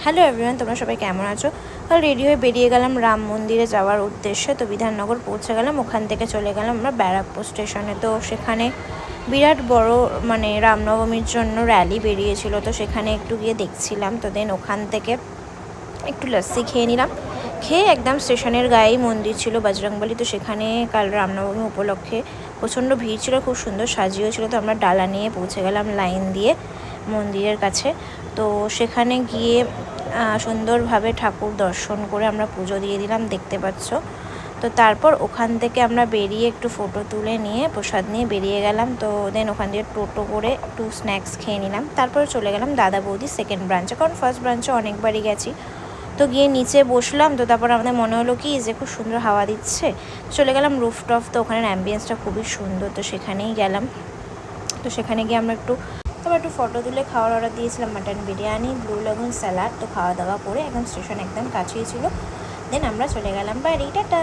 Hello everyone, তোমরা সবাই কেমন আছো? কাল রেডি হয়ে বেরিয়ে গেলাম রাম মন্দিরে যাওয়ার উদ্দেশ্যে। তো বিধাননগর পৌঁছে গেলাম, ওখান থেকে চলে গেলাম আমরা ব্যারাকপুর স্টেশনে। তো সেখানে বিরাট বড় রামনবমীর জন্য র্যালি বেরিয়েছিল, তো সেখানে একটু গিয়ে দেখছিলাম। তো দেন ওখান থেকে একটু লস্যি খেয়ে নিলাম। খেয়ে একদম স্টেশনের গায়েই মন্দির ছিল বজরংবলী। তো সেখানে কাল রামনবমী উপলক্ষে প্রচণ্ড ভিড় ছিল, খুব সুন্দর সাজিয়েও ছিল। তো আমরা ডালা নিয়ে পৌঁছে গেলাম লাইন দিয়ে মন্দিরের কাছে। তো সেখানে গিয়ে সুন্দরভাবে ঠাকুর দর্শন করে আমরা পুজো দিয়ে দিলাম, দেখতে পাচ্ছ। তো তারপর ওখান থেকে আমরা বেরিয়ে একটু ফটো তুলে নিয়ে প্রসাদ নিয়ে বেরিয়ে গেলাম। তো দেন ওখান দিয়ে টোটো করে একটু স্ন্যাক্স খেয়ে নিলাম। তারপর চলে গেলাম দাদা বৌদি সেকেন্ড ব্রাঞ্চে, কারণ ফার্স্ট ব্রাঞ্চে অনেকবারই গেছি। তো গিয়ে নিচে বসলাম। তো তারপর আমাদের মনে হলো কি যে খুব সুন্দর হাওয়া দিচ্ছে, চলে গেলাম রুফটপ। তো ওখানে অ্যাম্বিয়েন্সটা খুবই সুন্দর, তো সেখানেই গেলাম। তো সেখানে গিয়ে আমরা একটু ফটো তুলে খাওয়ার অর্ডার দিয়েছিলাম, mutton biryani, blue lagoon salad. তো খাওয়া দাওয়া করে একদম স্টেশন একদম কাছেই ছিল। দেন আমরা চলে গেলাম বাড়ি। টাটা।